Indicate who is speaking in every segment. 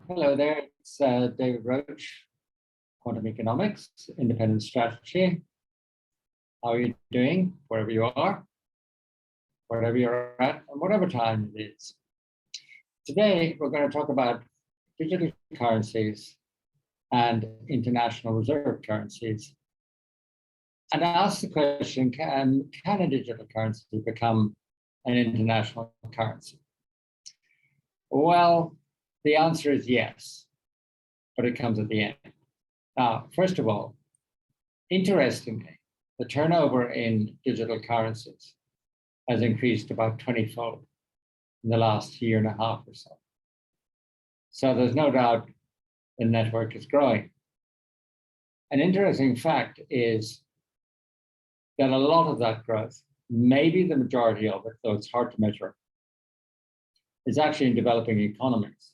Speaker 1: Hello there, it's David Roach, Quantum Economics, Independent Strategy. How are you doing, wherever you are, wherever you're at, and whatever time it is? Today, we're going to talk about digital currencies and international reserve currencies, and ask the question, can a digital currency become an international currency? Well, the answer is yes, but it comes at the end. Now, first of all, interestingly, the turnover in digital currencies has increased about 20-fold in the last year and a half or so. So there's no doubt the network is growing. An interesting fact is that a lot of that growth, maybe the majority of it, though it's hard to measure, is actually in developing economies.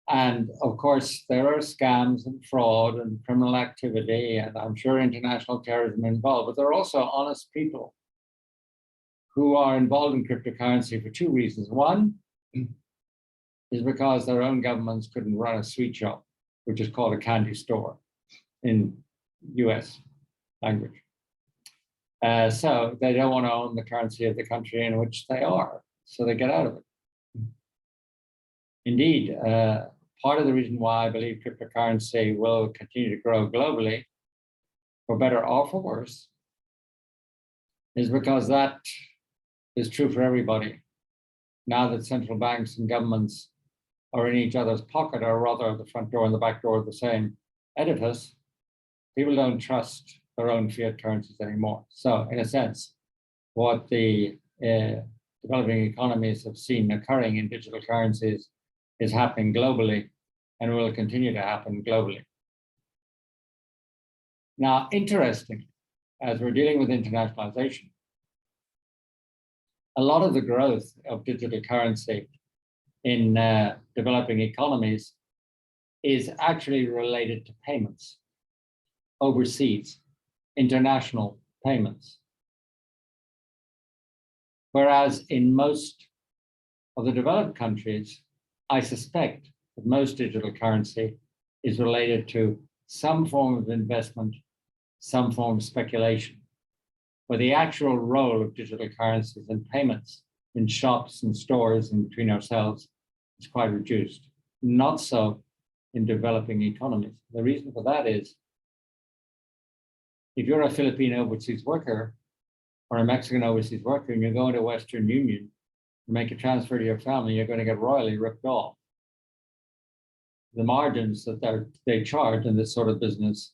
Speaker 1: And of course, there are scams and fraud and criminal activity, and I'm sure international terrorism involved, but there are also honest people who are involved in cryptocurrency for two reasons. One is because their own governments couldn't run a sweet shop, which is called a candy store in US language. So they don't want to own the currency of the country in which they are, so they get out of it. Indeed, part of the reason why I believe cryptocurrency will continue to grow globally, for better or for worse, is because that is true for everybody. Now that central banks and governments are in each other's pocket, or rather the front door and the back door of the same edifice, people don't trust their own fiat currencies anymore. So in a sense, what the developing economies have seen occurring in digital currencies is happening globally and will continue to happen globally. Now, interestingly, as we're dealing with internationalization, a lot of the growth of digital currency in developing economies is actually related to payments overseas, international payments. Whereas in most of the developed countries, I suspect that most digital currency is related to some form of investment, some form of speculation, where the actual role of digital currencies and payments in shops and stores and between ourselves is quite reduced. Not so in developing economies. The reason for that is, if you're a Filipino overseas worker or a Mexican overseas worker and you're going to Western Union to make a transfer to your family, you're going to get royally ripped off. The margins that they charge in this sort of business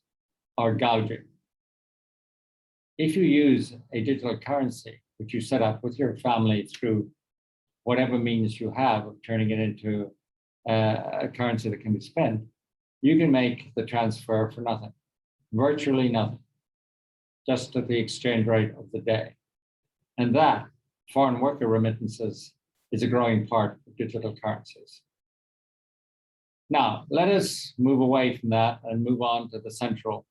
Speaker 1: are gouging. If you use a digital currency, which you set up with your family through whatever means you have of turning it into a currency that can be spent, you can make the transfer for nothing, virtually nothing, just at the exchange rate of the day. And that, foreign worker remittances, is a growing part of digital currencies. Now, let us move away from that and move on to the central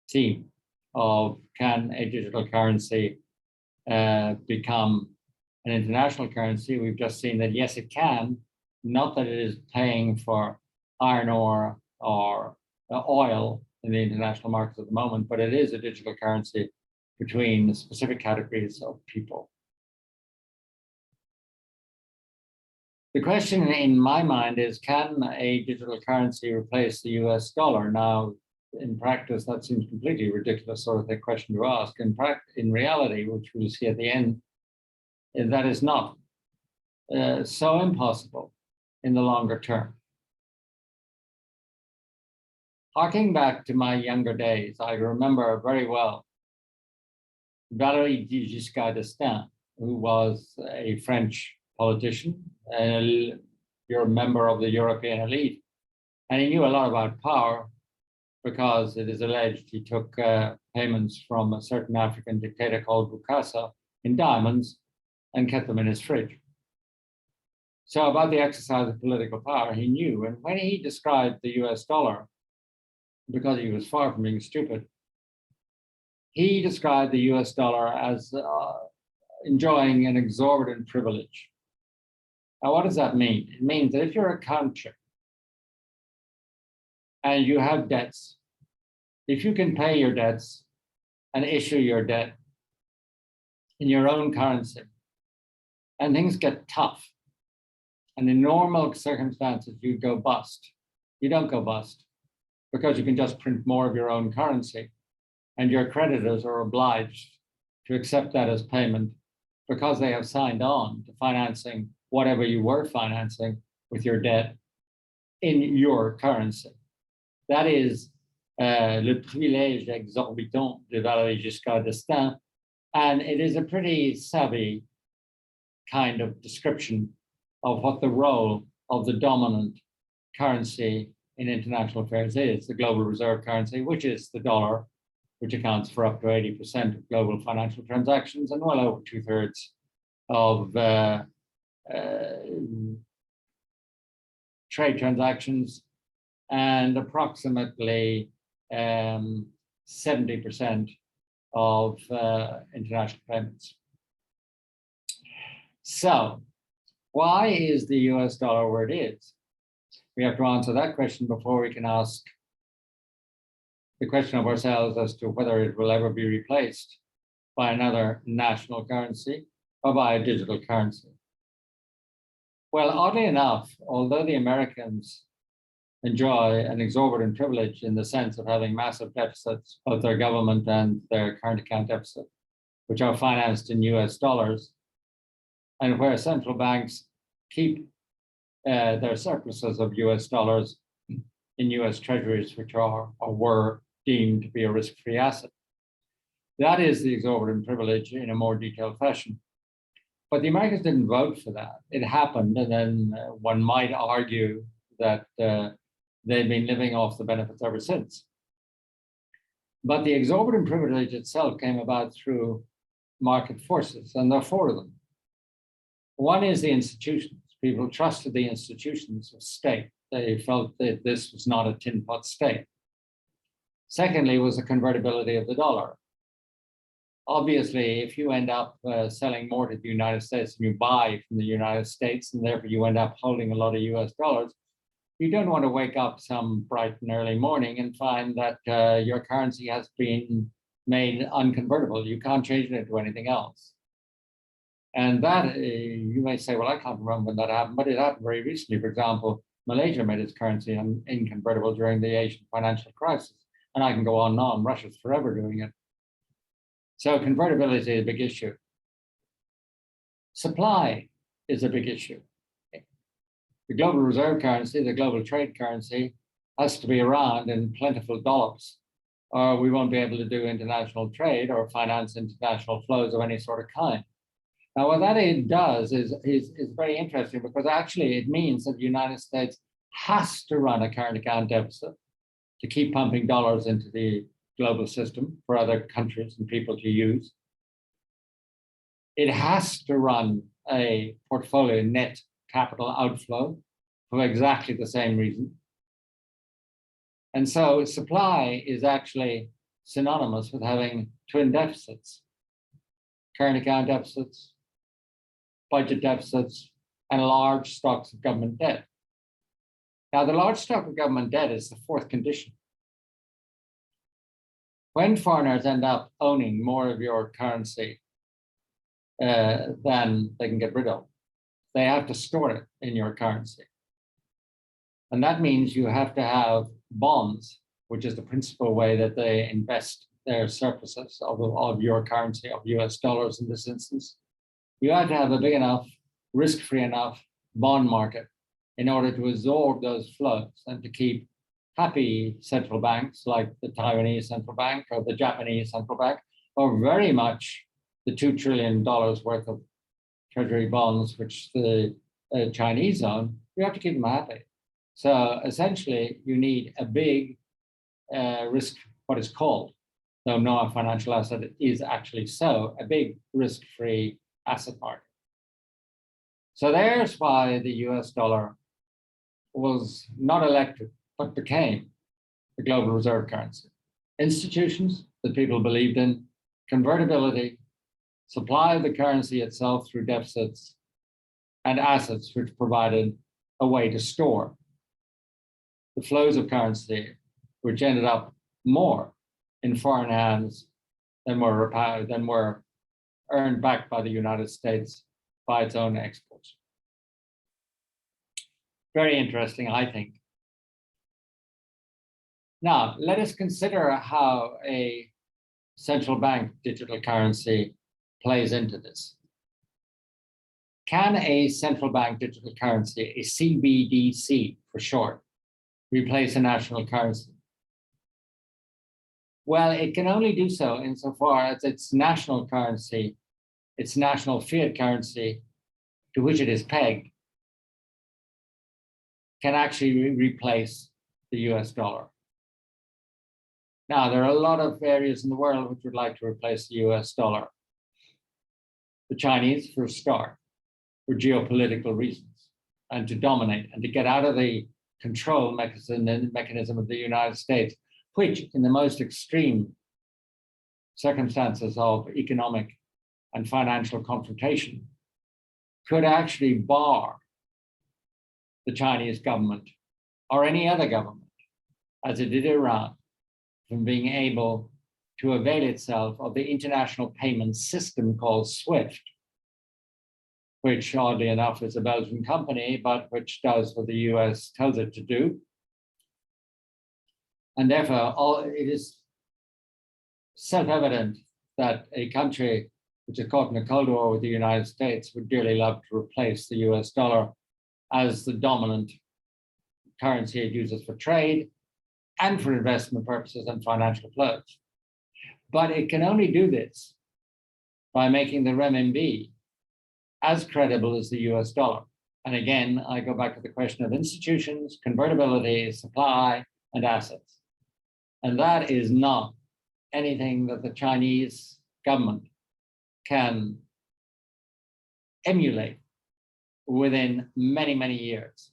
Speaker 1: theme of, can a digital currency become an international currency? We've just seen that yes, it can, not that it is paying for iron ore or oil in the international markets at the moment, but it is a digital currency between specific categories of people. The question in my mind is, can a digital currency replace the US dollar? Now, in practice, that seems completely ridiculous sort of a question to ask. In reality, which we'll see at the end, that is not so impossible in the longer term. Harking back to my younger days, I remember very well Valéry Giscard d'Estaing, who was a French politician, and you're a member of the European elite, and he knew a lot about power because it is alleged he took payments from a certain African dictator called Bokassa in diamonds and kept them in his fridge. So about the exercise of political power, he knew, and when he described the US dollar, because he was far from being stupid, he described the US dollar as enjoying an exorbitant privilege. Now, what does that mean? It means that if you're a country and you have debts, if you can pay your debts and issue your debt in your own currency, and things get tough, and in normal circumstances, you go bust. You don't go bust because you can just print more of your own currency, and your creditors are obliged to accept that as payment because they have signed on to financing whatever you were financing with your debt in your currency. That is le privilège exorbitant de Valéry Giscard d'Estaing, and it is a pretty savvy kind of description of what the role of the dominant currency in international affairs is, the global reserve currency, which is the dollar, which accounts for up to 80% of global financial transactions and well over 2/3 of trade transactions, and approximately 70% of international payments. So, why is the US dollar where it is? We have to answer that question before we can ask the question of ourselves as to whether it will ever be replaced by another national currency or by a digital currency. Well, oddly enough, although the Americans enjoy an exorbitant privilege in the sense of having massive deficits, both their government and their current account deficit, which are financed in US dollars, and where central banks keep their surpluses of US dollars in US treasuries, which are or were deemed to be a risk-free asset. That is the exorbitant privilege in a more detailed fashion. But the Americans didn't vote for that. It happened, and then one might argue that they've been living off the benefits ever since. But the exorbitant privilege itself came about through market forces, and there are four of them. One is the institutions. People trusted the institutions of state. They felt that this was not a tin pot state. Secondly, was the convertibility of the dollar. Obviously, if you end up selling more to the United States than you buy from the United States, and therefore you end up holding a lot of US dollars, you don't want to wake up some bright and early morning and find that your currency has been made unconvertible. You can't change it into anything else. And that, you may say, well, I can't remember when that happened, but it happened very recently. For example, Malaysia made its currency inconvertible during the Asian financial crisis. And I can go on and on. Russia's forever doing it. So convertibility is a big issue. Supply is a big issue. The global reserve currency, the global trade currency, has to be around in plentiful dollops, or we won't be able to do international trade or finance international flows of any sort of kind. Now, what that does is very interesting, because actually it means that the United States has to run a current account deficit to keep pumping dollars into the global system for other countries and people to use. It has to run a portfolio net capital outflow for exactly the same reason. And so supply is actually synonymous with having twin deficits: current account deficits, budget deficits, and large stocks of government debt. Now, the large stock of government debt is the fourth condition. When foreigners end up owning more of your currency than they can get rid of, they have to store it in your currency. And that means you have to have bonds, which is the principal way that they invest their surpluses of your currency, of US dollars in this instance. You have to have a big enough, risk-free enough bond market in order to absorb those flows and to keep happy central banks like the Taiwanese central bank or the Japanese central bank, or very much the $2 trillion worth of treasury bonds which the Chinese own. You have to keep them happy. So essentially, you need a big risk, what is called, though no financial asset is actually so, a big risk-free asset market. So there's why the US dollar was not elected, but became the global reserve currency. Institutions that people believed in, convertibility, supply of the currency itself through deficits, and assets which provided a way to store the flows of currency, which ended up more in foreign hands than were earned back by the United States by its own exports. Very interesting, I think. Now, let us consider how a central bank digital currency plays into this. Can a central bank digital currency, a CBDC for short, replace a national currency? Well, it can only do so insofar as its national currency, its national fiat currency to which it is pegged, can actually replace the US dollar. Now, there are a lot of areas in the world which would like to replace the US dollar. The Chinese, for a start, for geopolitical reasons, and to dominate and to get out of the control mechanism of the United States, which in the most extreme circumstances of economic and financial confrontation could actually bar the Chinese government or any other government, as it did Iran, from being able to avail itself of the international payment system called SWIFT, which oddly enough is a Belgian company, but which does what the US tells it to do. And therefore, it is self-evident that a country which is caught in a Cold War with the United States would dearly love to replace the US dollar as the dominant currency it uses for trade and for investment purposes and financial flows. But it can only do this by making the renminbi as credible as the US dollar. And again, I go back to the question of institutions, convertibility, supply, and assets. And that is not anything that the Chinese government can emulate within many, many years.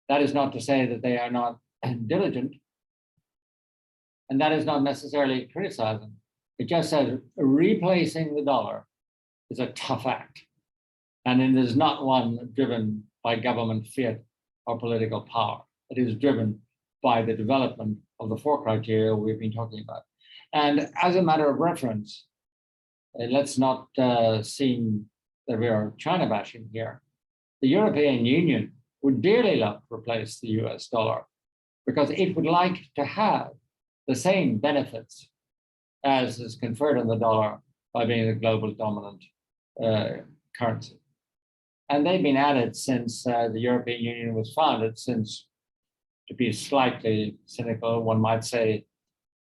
Speaker 1: That is not to say that they are not diligent, and that is not necessarily criticizing. It just says replacing the dollar is a tough act, and it is not one driven by government fiat or political power. It is driven by the development of the four criteria we've been talking about. And as a matter of reference, let's not seem that we are China bashing here. The European Union would dearly love to replace the US dollar because it would like to have the same benefits as is conferred on the dollar by being the global dominant currency. And they've been at it since the European Union was founded, since, to be slightly cynical, one might say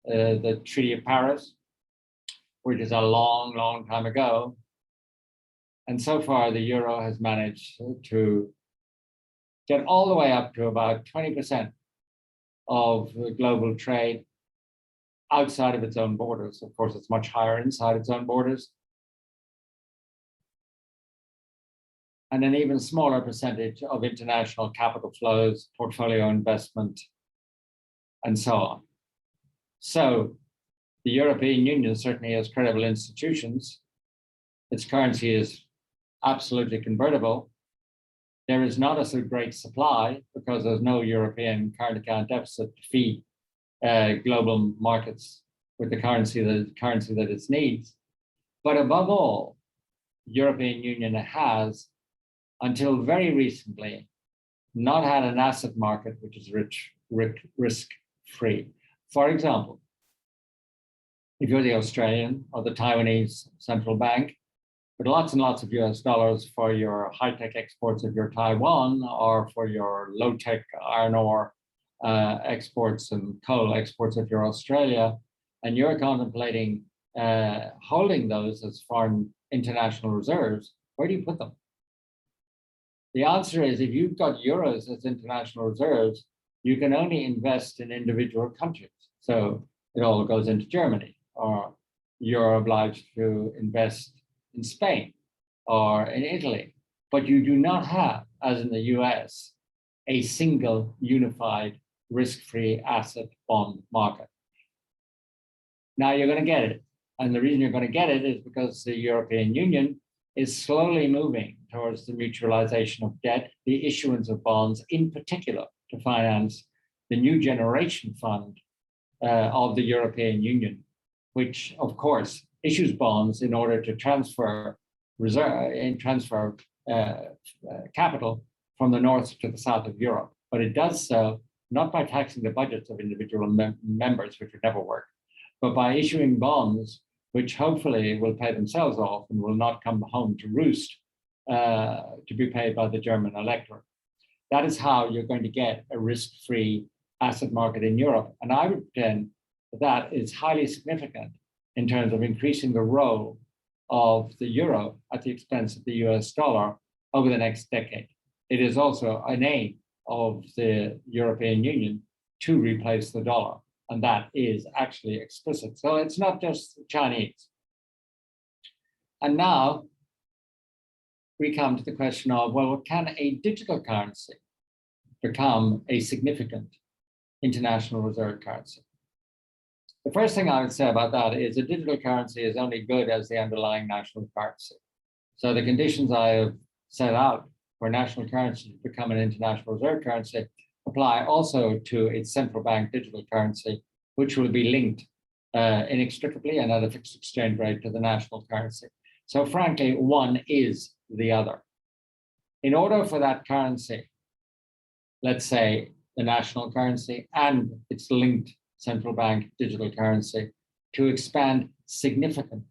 Speaker 1: the Treaty of Paris, which is a long, long time ago. And so far, the euro has managed to get all the way up to about 20% of the global trade outside of its own borders. Of course, it's much higher inside its own borders. And an even smaller percentage of international capital flows, portfolio investment, and so on. So the European Union certainly has credible institutions. Its currency is absolutely convertible. There is not a so great supply because there's no European current account deficit to feed global markets with the currency that it needs. But above all, the European Union has, until very recently, not had an asset market which is risk-free. For example, if you're the Australian or the Taiwanese central bank, with lots and lots of US dollars for your high-tech exports of your Taiwan or for your low-tech iron ore exports and coal exports of your Australia, and you're contemplating holding those as foreign international reserves, where do you put them? The answer is, if you've got euros as international reserves, you can only invest in individual countries. So it all goes into Germany, or you're obliged to invest in Spain or in Italy. But you do not have, as in the US, a single unified risk-free asset bond market. Now you're going to get it. And the reason you're going to get it is because the European Union is slowly moving towards the mutualization of debt, the issuance of bonds, in particular to finance the new generation fund of the European Union, which of course issues bonds in order to transfer capital from the north to the south of Europe. But it does so not by taxing the budgets of individual members, which would never work, but by issuing bonds which hopefully will pay themselves off and will not come home to roost to be paid by the German electorate. That is how you're going to get a risk-free asset market in Europe. And I would contend that is highly significant in terms of increasing the role of the euro at the expense of the US dollar over the next decade. It is also an aim of the European Union to replace the dollar. And that is actually explicit. So it's not just Chinese. And now we come to the question of, well, can a digital currency become a significant international reserve currency? The first thing I would say about that is a digital currency is only good as the underlying national currency. So the conditions I have set out for national currency to become an international reserve currency apply also to its central bank digital currency, which will be linked inextricably and at a fixed exchange rate to the national currency. So frankly, one is the other. In order for that currency, let's say the national currency and its linked central bank digital currency, to expand significantly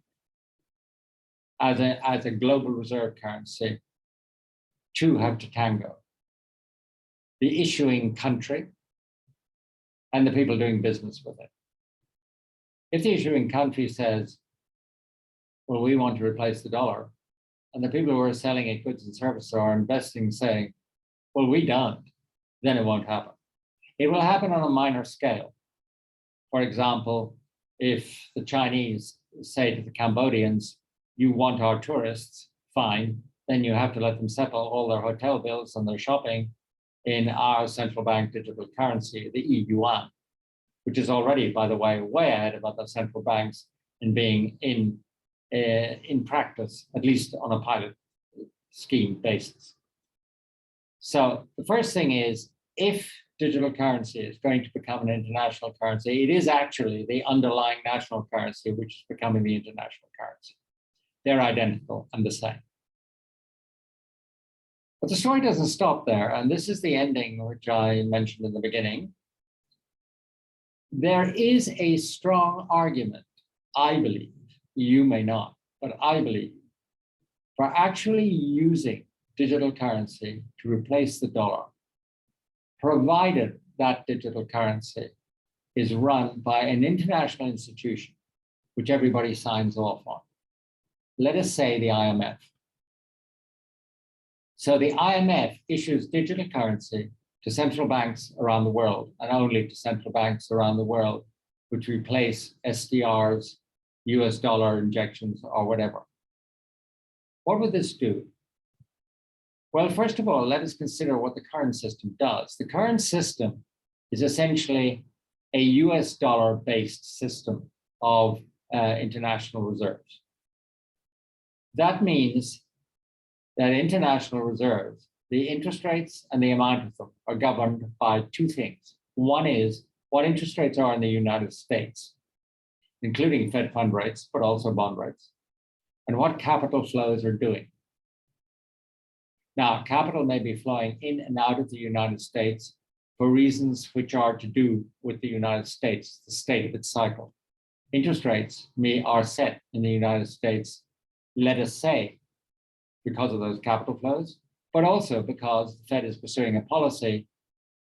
Speaker 1: as a global reserve currency, two have to tango. The issuing country and the people doing business with it. If the issuing country says, well, we want to replace the dollar, and the people who are selling it goods and services or investing saying, well, we don't, then it won't happen. It will happen on a minor scale. For example, if the Chinese say to the Cambodians, you want our tourists, fine, then you have to let them settle all their hotel bills and their shopping in our central bank digital currency, the e-yuan, which is already, by the way, way ahead of other central banks in being in practice, at least on a pilot scheme basis. So the first thing is, if digital currency is going to become an international currency, it is actually the underlying national currency which is becoming the international currency. They're identical and the same. But the story doesn't stop there, and this is the ending which I mentioned in the beginning. There is a strong argument, I believe, you may not, but I believe, for actually using digital currency to replace the dollar, provided that digital currency is run by an international institution, which everybody signs off on. Let us say the IMF. So the IMF issues digital currency to central banks around the world, and only to central banks around the world, which replace SDRs, US dollar injections, or whatever. What would this do? Well, first of all, let us consider what the current system does. The current system is essentially a US dollar-based system of international reserves. That means that international reserves, the interest rates and the amount of them, are governed by two things. One is what interest rates are in the United States, including Fed fund rates, but also bond rates, and what capital flows are doing. Now, capital may be flowing in and out of the United States for reasons which are to do with the United States, the state of its cycle. Interest rates are set in the United States, let us say, because of those capital flows, but also because the Fed is pursuing a policy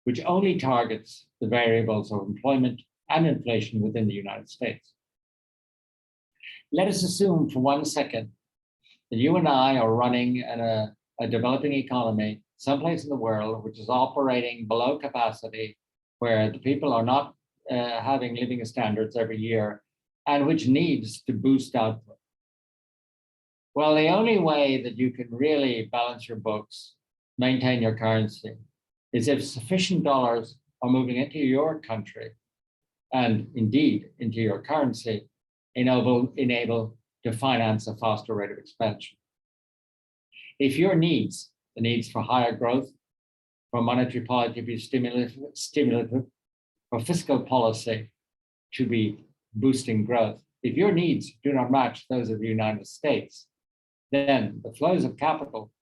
Speaker 1: which only targets the variables of employment and inflation within the United States. Let us assume for 1 second that you and I are running a developing economy someplace in the world which is operating below capacity, where the people are not having living standards every year, and which needs to boost output. Well, the only way that you can really balance your books, maintain your currency, is if sufficient dollars are moving into your country, and indeed into your currency, enable to finance a faster rate of expansion. If your needs, the needs for higher growth, for monetary policy to be stimulative, for fiscal policy to be boosting growth, if your needs do not match those of the United States, then the flows of capital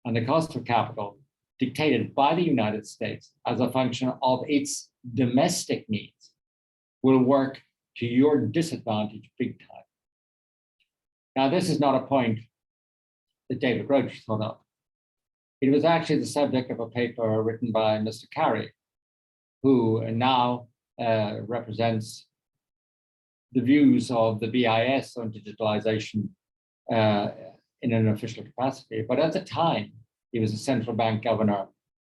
Speaker 1: and the cost of capital dictated by the United States as a function of its domestic needs will work to your disadvantage big time. Now, this is not a point that David Roach thought of. It was actually the subject of a paper written by Mr. Carey, who now represents the views of the BIS on digitalization in an official capacity. But at the time, he was a central bank governor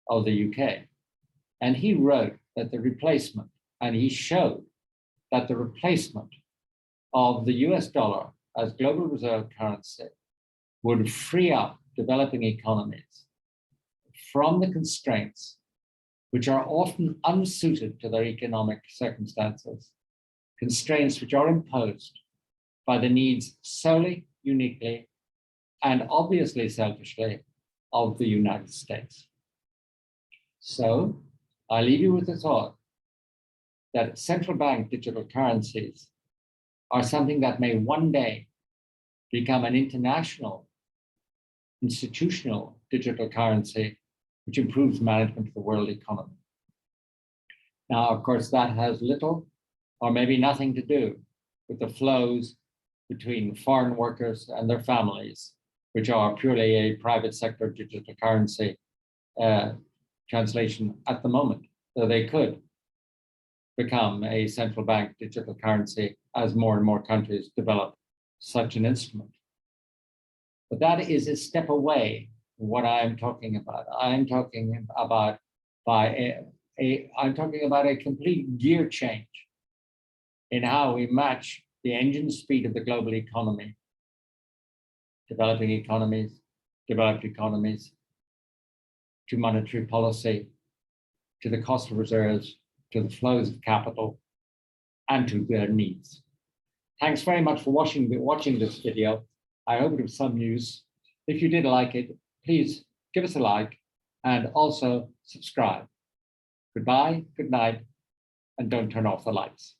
Speaker 1: of the UK. And he wrote that the replacement, and he showed that the replacement of the US dollar as global reserve currency would free up developing economies from the constraints which are often unsuited to their economic circumstances, constraints which are imposed by the needs solely, uniquely, and obviously selfishly of the United States. So I leave you with the thought that central bank digital currencies are something that may one day become an international, institutional digital currency which improves management of the world economy. Now, of course, that has little or maybe nothing to do with the flows between foreign workers and their families, which are purely a private sector digital currency translation at the moment. So they could become a central bank digital currency as more and more countries develop such an instrument. But that is a step away from what I'm talking about. I'm talking about a complete gear change in how we match the engine speed of the global economy, developing economies, developed economies, to monetary policy, to the cost of reserves, to the flows of capital, and to their needs. Thanks very much for watching this video. I hope it was some use. If you did like it, please give us a like and also subscribe. Goodbye, good night, and don't turn off the lights.